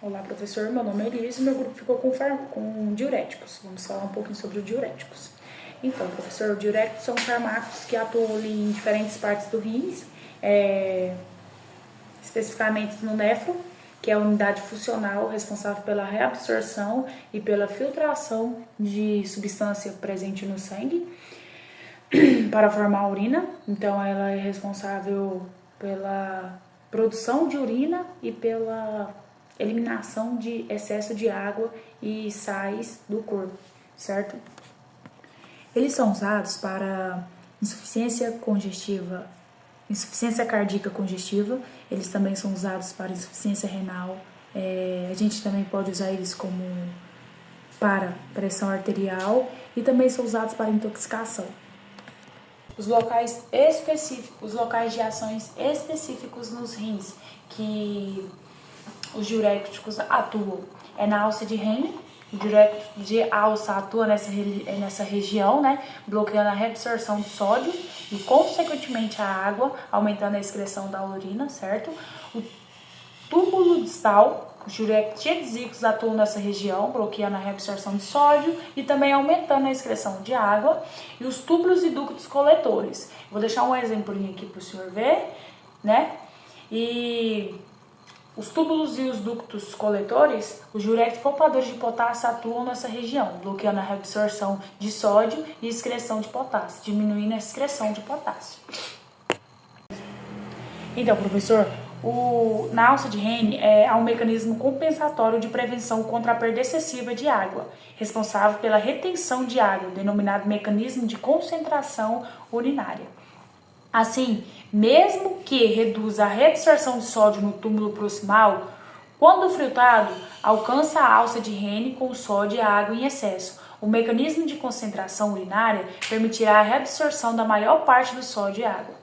Olá, professor. Meu nome é Elis e meu grupo ficou com diuréticos. Vamos falar um pouquinho sobre os diuréticos. Então, professor, os diuréticos são fármacos que atuam ali em diferentes partes do rins, especificamente no néfron, que é a unidade funcional responsável pela reabsorção e pela filtração de substância presente no sangue para formar a urina. Então, ela é responsável pela produção de urina e pela eliminação de excesso de água e sais do corpo, certo? Eles são usados para insuficiência congestiva, insuficiência cardíaca congestiva. Eles também são usados para insuficiência renal. A gente também pode usar eles como para pressão arterial e também são usados para intoxicação. Os locais específicos, os locais de ações específicos nos rins que os diuréticos atuam é na alça de Henle. O diurético de alça atua nessa região, né, bloqueando a reabsorção de sódio e, consequentemente, a água, aumentando a excreção da urina, certo? O túbulo distal, os diuréticos adesivos atuam nessa região, bloqueando a reabsorção de sódio e também aumentando a excreção de água. E os túbulos e ductos coletores. Vou deixar um exemplinho aqui para o senhor ver, né? E os túbulos e os ductos coletores, os diuréticos poupadores de potássio atuam nessa região, bloqueando a reabsorção de sódio e excreção de potássio, diminuindo a excreção de potássio. Então, professor, na alça de Henle há um mecanismo compensatório de prevenção contra a perda excessiva de água, responsável pela retenção de água, denominado mecanismo de concentração urinária. Assim, mesmo que reduza a reabsorção de sódio no túmulo proximal, quando filtrado, alcança a alça de Henle com sódio e água em excesso. O mecanismo de concentração urinária permitirá a reabsorção da maior parte do sódio e água.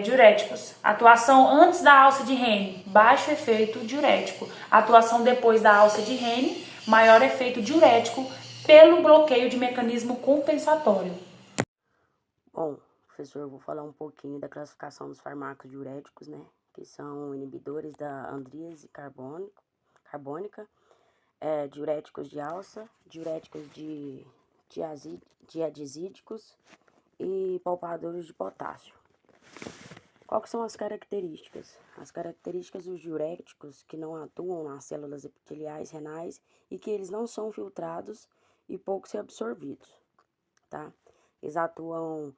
Diuréticos. Atuação antes da alça de Henle, baixo efeito diurético. Atuação depois da alça de Henle, maior efeito diurético pelo bloqueio de mecanismo compensatório. Bom, professor, eu vou falar um pouquinho da classificação dos fármacos diuréticos, né? Que são inibidores da andríase carbônica, diuréticos de alça, diuréticos diazídicos e poupadores de potássio. Quais são as características? As características dos diuréticos que não atuam nas células epiteliais renais e que eles não são filtrados e pouco se absorvidos, tá? Eles atuam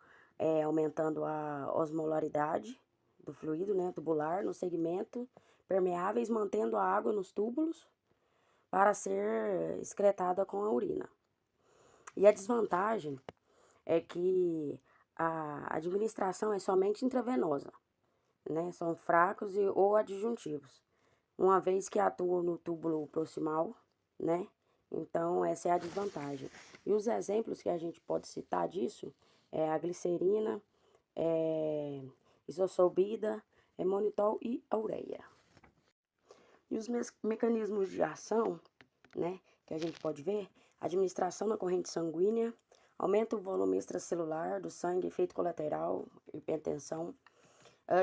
aumentando a osmolaridade do fluido, né, tubular no segmento permeáveis, mantendo a água nos túbulos para ser excretada com a urina. E a desvantagem é que a administração é somente intravenosa, né? São fracos ou adjuntivos, uma vez que atuam no túbulo proximal, né? Então, essa é a desvantagem. E os exemplos que a gente pode citar disso é a glicerina, isosolbida, monitol e a ureia. E os mecanismos de ação, né, que a gente pode ver, administração na corrente sanguínea, aumenta o volume extracelular do sangue, efeito colateral, hipertensão,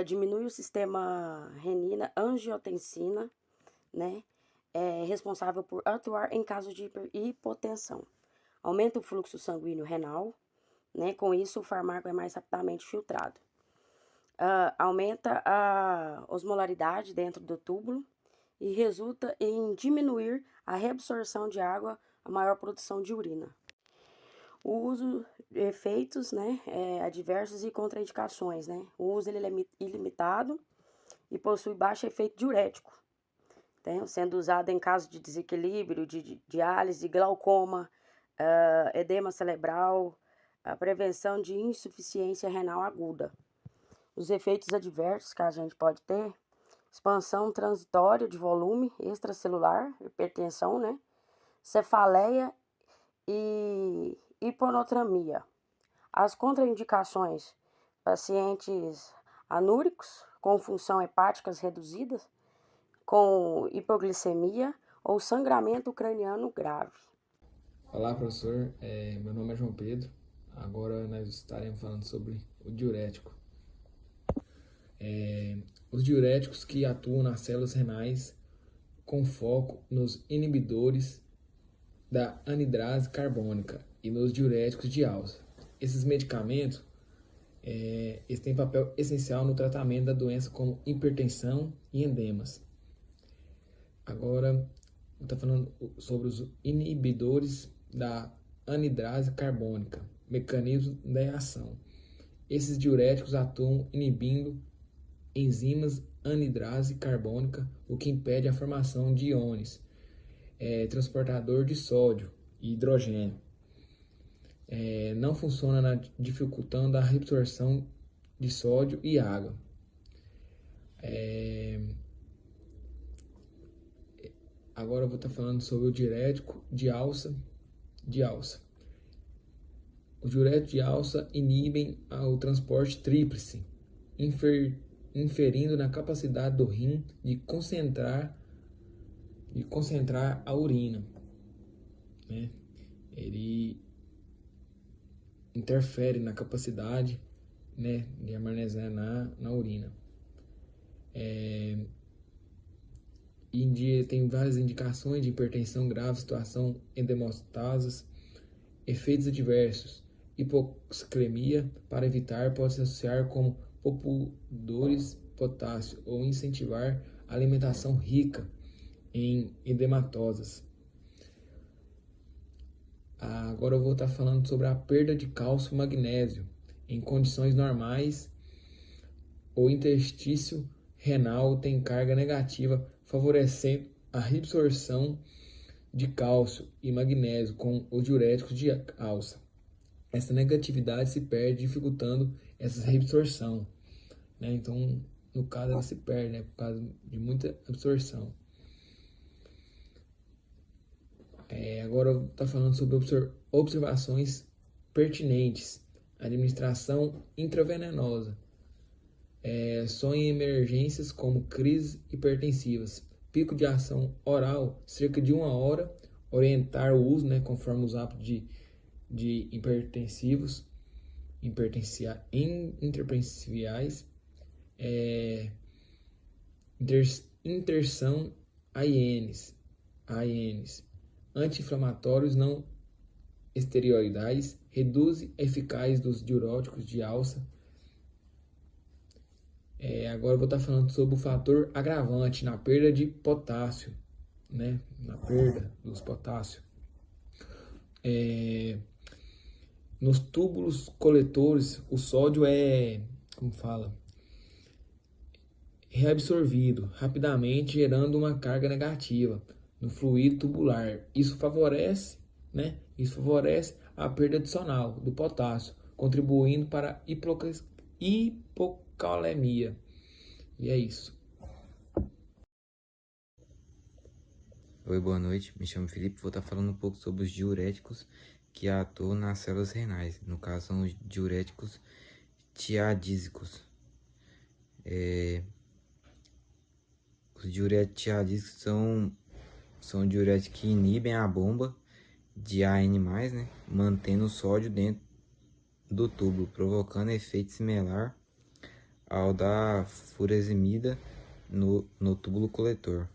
diminui o sistema renina-angiotensina, né, responsável por atuar em caso de hipotensão. Aumenta o fluxo sanguíneo renal, né, com isso o fármaco é mais rapidamente filtrado. Aumenta a osmolaridade dentro do túbulo e resulta em diminuir a reabsorção de água, a maior produção de urina. O uso de efeitos, né, adversos e contraindicações, né? O uso ele é ilimitado e possui baixo efeito diurético, né, sendo usado em caso de desequilíbrio, de diálise, glaucoma, edema cerebral, a prevenção de insuficiência renal aguda. Os efeitos adversos que a gente pode ter: expansão transitória de volume extracelular, hipertensão, né? Cefaleia e hiponotramia. As contraindicações: pacientes anúricos com função hepáticas reduzidas, com hipoglicemia ou sangramento craniano grave. Olá, professor. Meu nome é João Pedro. Agora nós estaremos falando sobre o diurético. Os diuréticos que atuam nas células renais com foco nos inibidores da anidrase carbônica e nos diuréticos de alça. Esses medicamentos eles têm papel essencial no tratamento da doença como hipertensão e endemas. Agora, eu estou falando sobre os inibidores da anidrase carbônica, mecanismo da ação. Esses diuréticos atuam inibindo enzimas anidrase carbônica, o que impede a formação de íons, transportador de sódio e hidrogênio. Não funciona dificultando a reabsorção de sódio e água. Agora eu vou estar falando sobre o diurético de alça. Os diuréticos de alça inibem o transporte tríplice, inferindo na capacidade do rim de concentrar a urina, né? Ele interfere na capacidade, né, de armazenar na urina. Tem várias indicações de hipertensão grave, situação endometástases, efeitos adversos. Hipoxemia, para evitar, pode se associar com populidores potássio ou incentivar a alimentação rica em edematosas. Agora eu vou estar falando sobre a perda de cálcio e magnésio em condições normais. O interstício renal tem carga negativa, favorecendo a reabsorção de cálcio e magnésio com os diuréticos de alça. Essa negatividade se perde, dificultando essa reabsorção, né? Então, no caso, ela se perde, né, por causa de muita absorção. Agora eu vou estar falando sobre observações pertinentes. Administração intravenosa. Só em emergências como crises hipertensivas. Pico de ação oral, cerca de 1 hora. Orientar o uso, né, conforme os hábitos de interpersonais. Interção AINs. Anti-inflamatórios não esteroidais, reduz a eficácia dos diuréticos de alça. Agora eu vou estar falando sobre o fator agravante na perda de potássio, né? Na perda dos potássio. Nos túbulos coletores, o sódio reabsorvido rapidamente, gerando uma carga negativa no fluido tubular. Isso favorece a perda adicional do potássio, contribuindo para a hipocalemia. E é isso. Oi, boa noite. Me chamo Felipe. Vou estar falando um pouco sobre os diuréticos que atuam nas células renais. No caso, são os diuréticos tiadísicos. Os diuréticos tiadísicos são diuréticos que inibem a bomba de AN+, né, mantendo o sódio dentro do túbulo, provocando efeito similar ao da furosemida no túbulo coletor.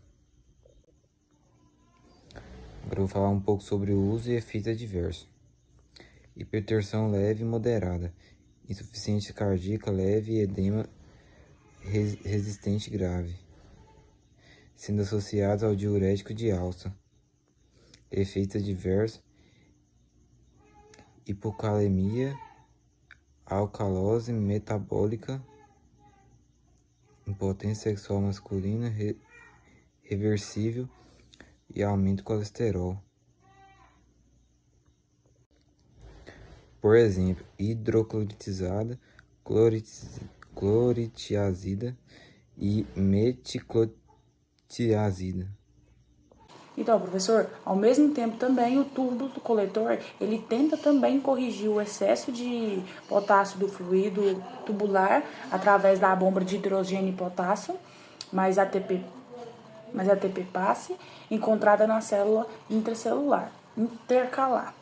Agora eu vou falar um pouco sobre o uso e efeitos adversos. Hipertensão leve e moderada, insuficiência cardíaca leve e edema resistente grave, sendo associados ao diurético de alça. Efeitos adversos: hipocalemia, alcalose metabólica, impotência sexual masculina reversível e aumento do colesterol. Por exemplo, hidrocloritizada, cloritiazida e meticlotiazida. Então, professor, ao mesmo tempo também o tubo do coletor, ele tenta também corrigir o excesso de potássio do fluido tubular através da bomba de hidrogênio e potássio, mais ATP passe, encontrada na célula intracelular, intercalar.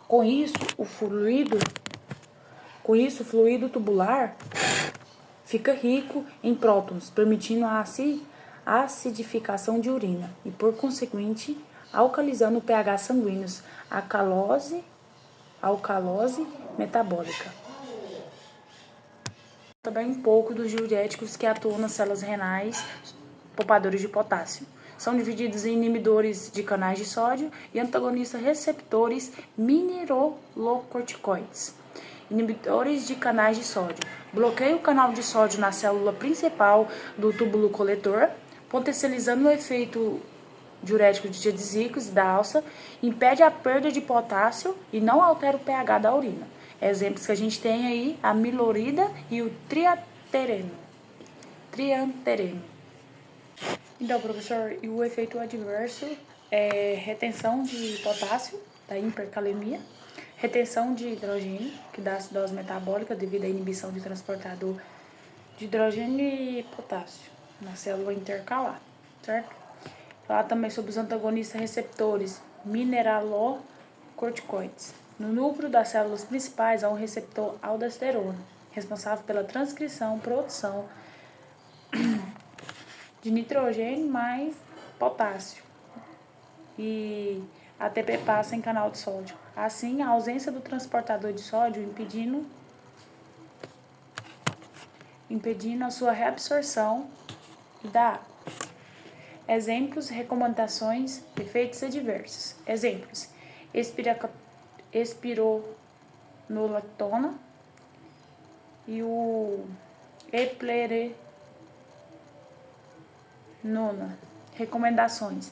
Com isso, o fluido tubular fica rico em prótons, permitindo assim acidificação de urina e, por consequente, alcalizando o pH sanguíneos, alcalose metabólica. Também um pouco dos diuréticos que atuam nas células renais, poupadores de potássio. São divididos em inibidores de canais de sódio e antagonistas receptores mineralocorticoides. Inibidores de canais de sódio. Bloqueia o canal de sódio na célula principal do túbulo coletor, potencializando o efeito diurético de diazíclicos da alça, impede a perda de potássio e não altera o pH da urina. Exemplos que a gente tem aí, a milorida e o triantereno. Então, professor, e o efeito adverso é retenção de potássio, da hipercalemia, retenção de hidrogênio, que dá acidose metabólica devido à inibição de transportador de hidrogênio e potássio na célula intercalar, certo? Falar também sobre os antagonistas receptores mineralocorticoides. No núcleo das células principais há um receptor aldosterona, responsável pela transcrição, produção de nitrogênio mais potássio, e ATP passa em canal de sódio. Assim, a ausência do transportador de sódio impedindo a sua reabsorção da água. Exemplos, recomendações, efeitos adversos. Exemplos, espironolactona e o eplerenona. Recomendações.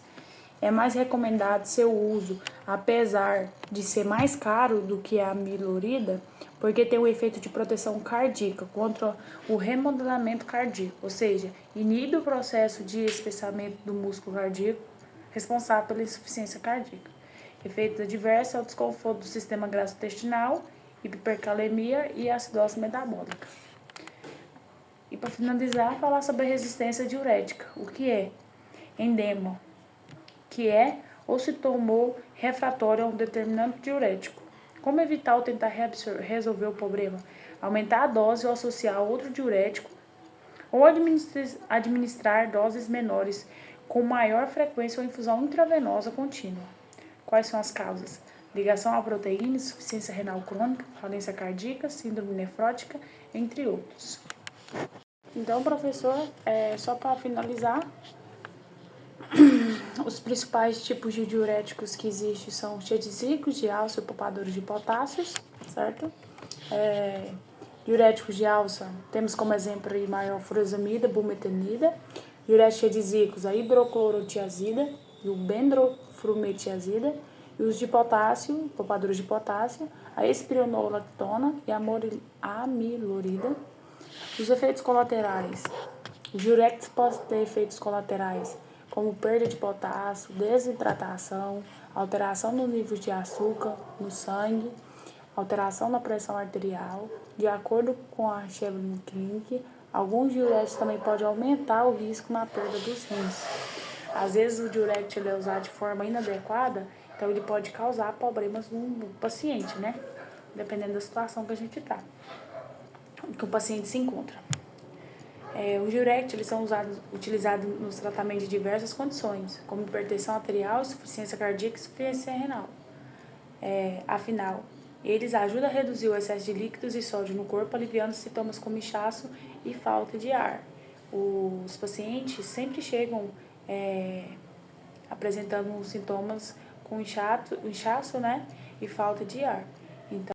É mais recomendado seu uso, apesar de ser mais caro do que a milorida, porque tem o efeito de proteção cardíaca contra o remodelamento cardíaco, ou seja, inibe o processo de espessamento do músculo cardíaco, responsável pela insuficiência cardíaca. Efeitos adversos é o desconforto do sistema gastrointestinal, hipercalemia e acidose metabólica. E para finalizar, falar sobre a resistência diurética, o que é? Endema, que é ou se tornou refratório a um determinado diurético. Como evitar ou tentar resolver o problema? Aumentar a dose ou associar a outro diurético, ou administrar doses menores com maior frequência ou infusão intravenosa contínua. Quais são as causas? Ligação à proteína, insuficiência renal crônica, falência cardíaca, síndrome nefrótica, entre outros. Então, professor, só para finalizar, os principais tipos de diuréticos que existem são os diazíclicos de alça e poupadores de potássios, certo? Diuréticos de alça, temos como exemplo aí maior furosemida, bumetanida. Diuréticos diazíclicos, a hidroclorotiazida e o bendroflumetazida. E os de potássio, poupadores de potássio, a espironolactona e a amilorida. Os efeitos colaterais. Os diuréticos podem ter efeitos colaterais, como perda de potássio, desidratação, alteração no nível de açúcar no sangue, alteração na pressão arterial. De acordo com a Chevron Clinic, alguns diuréticos também podem aumentar o risco na perda dos rins. Às vezes o diurético ele é usado de forma inadequada, então ele pode causar problemas no paciente, né? Dependendo da situação que a gente está, que o paciente se encontra. Os diuréticos eles são utilizados nos tratamentos de diversas condições, como hipertensão arterial, insuficiência cardíaca e insuficiência renal. Afinal, eles ajudam a reduzir o excesso de líquidos e sódio no corpo, aliviando sintomas como inchaço e falta de ar. Os pacientes sempre chegam apresentando sintomas com inchaço, né, e falta de ar. Então,